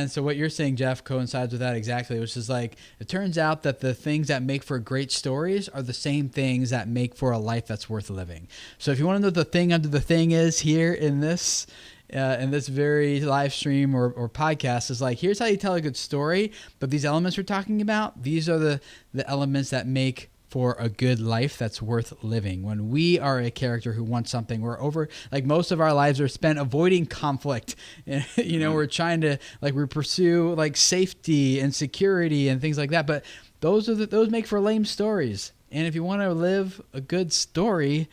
so what you're saying, Jeff, coincides with that exactly, which is like, it turns out that the things that make for great stories are the same things that make for a life that's worth living. So if you want to know what the thing under the thing is here in this very live stream or podcast, is like, here's how you tell a good story, but these elements we're talking about, these are the elements that make for a good life that's worth living. When we are a character who wants something, like most of our lives are spent avoiding conflict. We're trying to we pursue like safety and security and things like that. But those make for lame stories. And if you want to live a good story,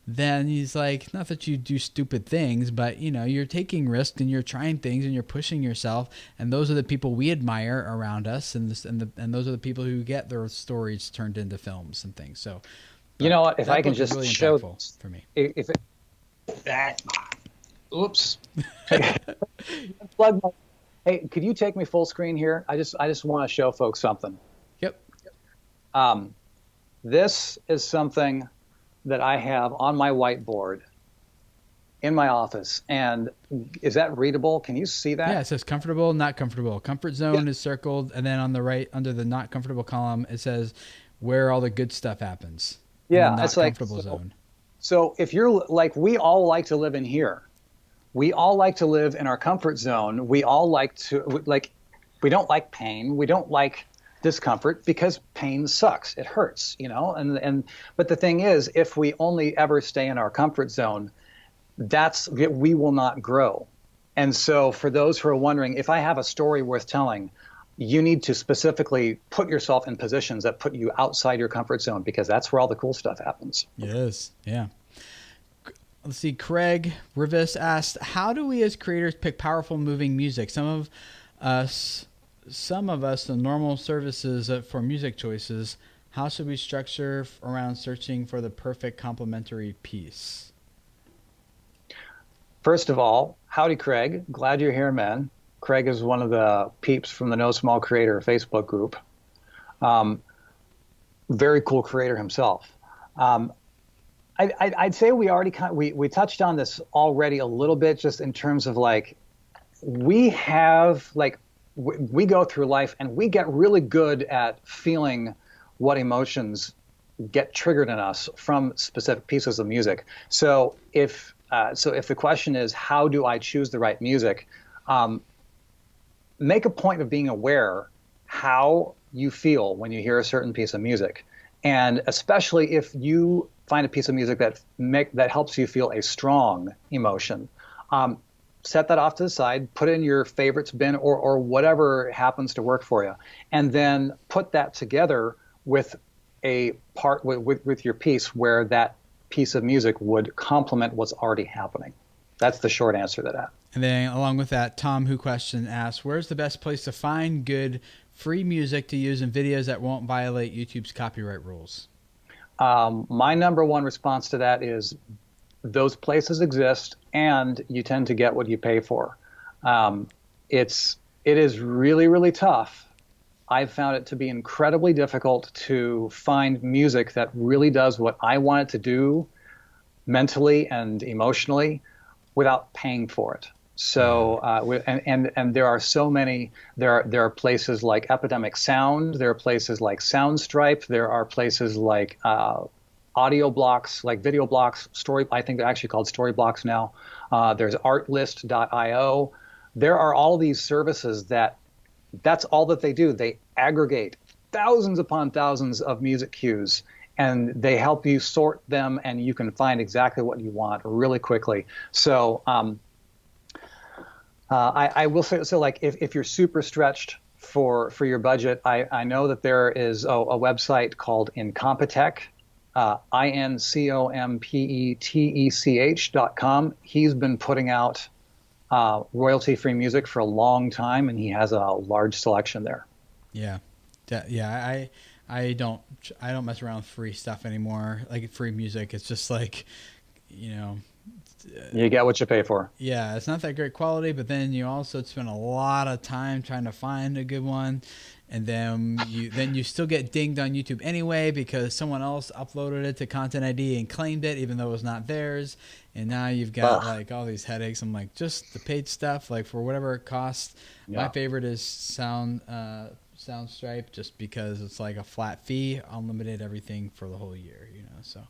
then he's like, not that you do stupid things, but you're taking risks and you're trying things and you're pushing yourself. And those are the people we admire around us. And those are the people who get their stories turned into films and things. So, you know what, if I can just really show for me, oops, plug my, hey, could you take me full screen here? I just want to show folks something. Yep. This is something that I have on my whiteboard in my office. And is that readable? Can you see that? Yeah, it says comfortable, not comfortable. Comfort zone is circled. And then on the right, under the not comfortable column, it says where all the good stuff happens. Yeah, not it's like, comfortable zone. So if you're like, we all like to live in here. we all like to live in our comfort zone. We all like to, like, we don't like pain. We don't like discomfort because pain sucks. It hurts, you know? But the thing is, if we only ever stay in our comfort zone, we will not grow. And so for those who are wondering, if I have a story worth telling, you need to specifically put yourself in positions that put you outside your comfort zone, because that's where all the cool stuff happens. Yes. Yeah. Let's see. Craig Rivis asked, how do we as creators pick powerful moving music? Some of us, the normal services for music choices, how should we structure around searching for the perfect complementary piece? First of all, howdy, Craig. Glad you're here, man. Craig is one of the peeps from the No Small Creator Facebook group. Very cool creator himself. I'd say we already we touched on this already a little bit, just in terms of like, we go through life and we get really good at feeling what emotions get triggered in us from specific pieces of music. So if the question is, how do I choose the right music? Make a point of being aware how you feel when you hear a certain piece of music. And especially if you find a piece of music that helps you feel a strong emotion, set that off to the side, put it in your favorites bin or whatever happens to work for you. And then put that together with a part with your piece where that piece of music would complement what's already happening. That's the short answer to that. And then along with that, Tom Who Question asks, where's the best place to find good free music to use in videos that won't violate YouTube's copyright rules? My number one response to that is those places exist, and you tend to get what you pay for. It is really, really tough. I've found it to be incredibly difficult to find music that really does what I want it to do mentally and emotionally without paying for it. So, and there are so many. There are places like Epidemic Sound. There are places like Soundstripe. There are places like audio blocks, like video blocks. I think they're actually called Story Blocks now. There's Artlist.io. There are all these services that's all that they do. They aggregate thousands upon thousands of music cues, and they help you sort them, and you can find exactly what you want really quickly. So. I will say, so like if you're super stretched for your budget, I know that there is a website called Incompetech, INCOMPETECH.com. He's been putting out royalty-free music for a long time, and he has a large selection there. Yeah, I don't mess around with free stuff anymore. Like free music, it's just like, you know. You get what you pay for. Yeah, it's not that great quality, but then you also spend a lot of time trying to find a good one, and then you still get dinged on YouTube anyway because someone else uploaded it to Content ID and claimed it even though it was not theirs, and now you've got like all these headaches. I'm like, just the paid stuff, like for whatever it costs. Yeah. My favorite is Soundstripe, just because it's like a flat fee, unlimited everything for the whole year, you know. So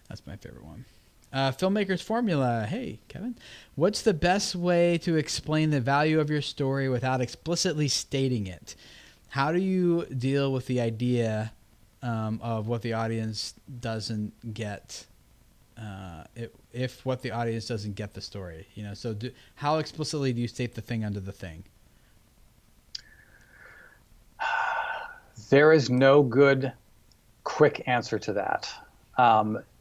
that's my favorite one. Filmmaker's Formula. Hey, Kevin. What's the best way to explain the value of your story without explicitly stating it? How do you deal with the idea of what the audience doesn't get? If what the audience doesn't get the story, you know. So how explicitly do you state the thing under the thing? There is no good, quick answer to that.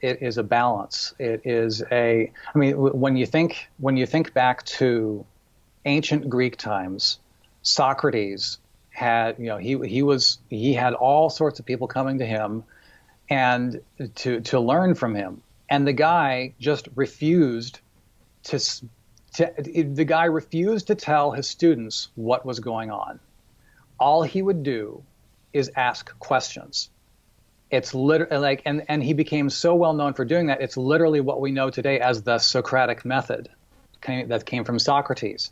It is a balance. It is when you think back to ancient Greek times, Socrates had, he had all sorts of people coming to him and to learn from him. And the guy just refused to tell his students what was going on. All he would do is ask questions. It's literally like, and he became so well known for doing that. It's literally what we know today as the Socratic method that came from Socrates.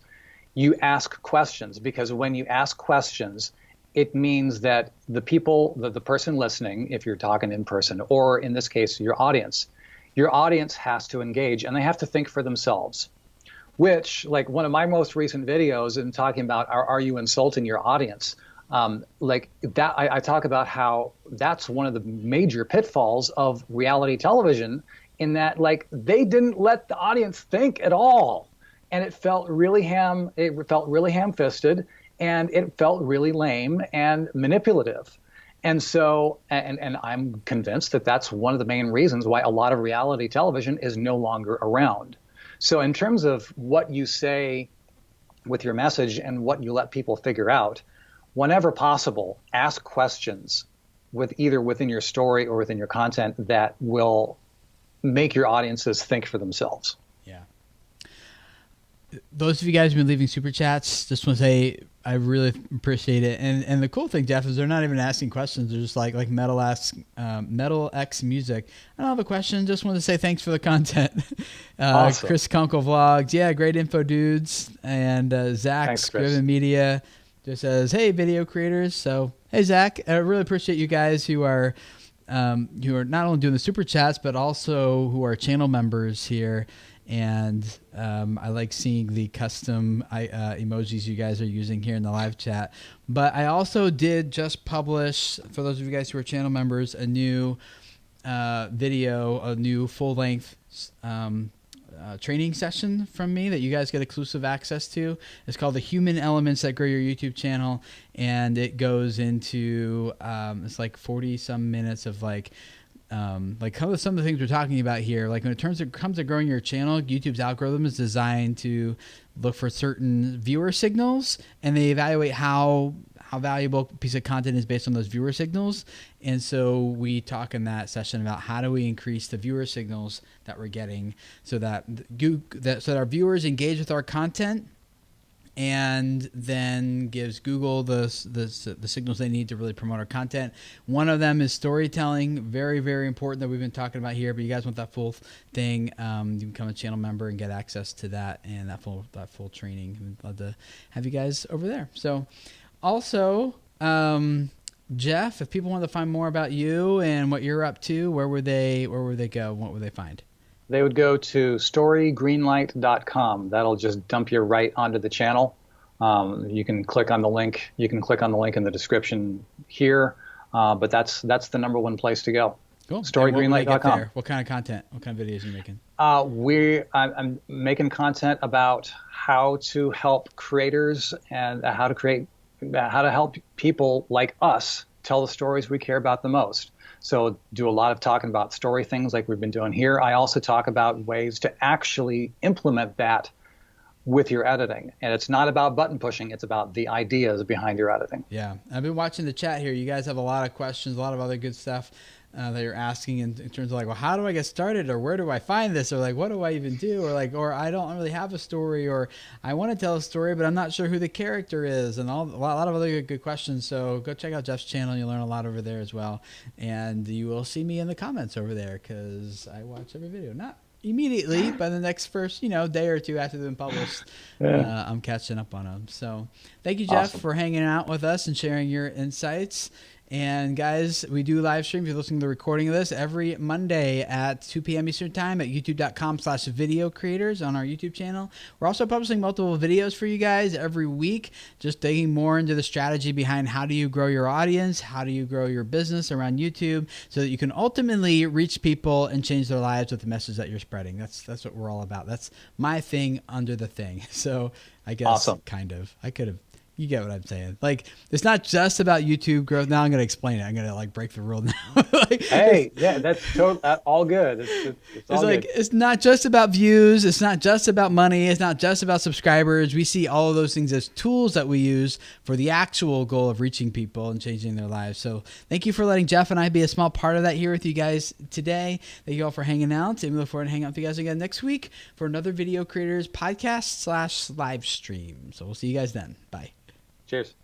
You ask questions, because when you ask questions, it means that the person listening, if you're talking in person, or in this case, your audience has to engage, and they have to think for themselves. which, like, one of my most recent videos in talking about are you insulting your audience? Like that, I talk about how that's one of the major pitfalls of reality television, in that, like, they didn't let the audience think at all, and it felt really ham-fisted, and it felt really lame and manipulative. And so, and I'm convinced that that's one of the main reasons why a lot of reality television is no longer around. So in terms of what you say with your message and what you let people figure out, whenever possible, ask questions either within your story or within your content that will make your audiences think for themselves. Yeah. Those of you guys who've been leaving super chats, just want to say I really appreciate it. And the cool thing, Jeff, is they're not even asking questions. They're just like Metal X Music. I don't have a question. Just want to say thanks for the content. Awesome. Chris Kunkel Vlogs. Yeah, great info, dudes. And Zach Scriven Media just says, hey, video creators. So, hey, Zach, I really appreciate you guys who are not only doing the super chats, but also who are channel members here. And I like seeing the custom emojis you guys are using here in the live chat. But I also did just publish, for those of you guys who are channel members, a new video, a new full-length training session from me that you guys get exclusive access to. It's called The Human Elements That Grow Your YouTube Channel. And it goes into, it's like 40-some minutes of some of the things we're talking about here. Like when it comes to growing your channel, YouTube's algorithm is designed to look for certain viewer signals, and they evaluate how valuable a piece of content is based on those viewer signals. And so we talk in that session about how do we increase the viewer signals that we're getting so that our viewers engage with our content, and then gives Google the signals they need to really promote our content. One of them is storytelling. Very, very important that we've been talking about here. But you guys want that full thing, you can become a channel member and get access to that and that full training. We'd love to have you guys over there. So also, Jeff, if people want to find more about you and what you're up to, where would they go? What would they find? They would go to storygreenlight.com. That'll just dump you right onto the channel. You can click on the link. You can click on the link in the description here. But that's the number one place to go. Cool. Storygreenlight.com. What kind of content? What kind of videos are you making? I'm making content about how to help creators and how to help people like us tell the stories we care about the most. So do a lot of talking about story things like we've been doing here. I also talk about ways to actually implement that with your editing. And it's not about button pushing. It's about the ideas behind your editing. Yeah. I've been watching the chat here. You guys have a lot of questions, a lot of other good stuff that you're asking in terms of like, well, how do I get started, or where do I find this, or like, what do I even do, or I don't really have a story, or I want to tell a story, but I'm not sure who the character is, and a lot of other good questions. So go check out Jeff's channel. You'll learn a lot over there as well. And you will see me in the comments over there because I watch every video. Not immediately, but the next first day or two after they've been published, I'm catching up on them. So thank you, Jeff, for hanging out with us and sharing your insights. And guys, we do live stream. If you're listening to the recording of this, every Monday at 2 p.m. Eastern Time at youtube.com/video creators on our YouTube channel. We're also publishing multiple videos for you guys every week, just digging more into the strategy behind how do you grow your audience, how do you grow your business around YouTube, so that you can ultimately reach people and change their lives with the message that you're spreading. That's what we're all about. That's my thing under the thing. So I guess awesome. Kind of. I could have. You get what I'm saying. Like, it's not just about YouTube growth. Now I'm going to explain it. I'm going to break the rule now. Hey, yeah, that's all good. It's all good. It's not just about views. It's not just about money. It's not just about subscribers. We see all of those things as tools that we use for the actual goal of reaching people and changing their lives. So thank you for letting Jeff and I be a small part of that here with you guys today. Thank you all for hanging out. And we look forward to hanging out with you guys again next week for another Video Creators podcast /live stream. So we'll see you guys then. Bye. Cheers.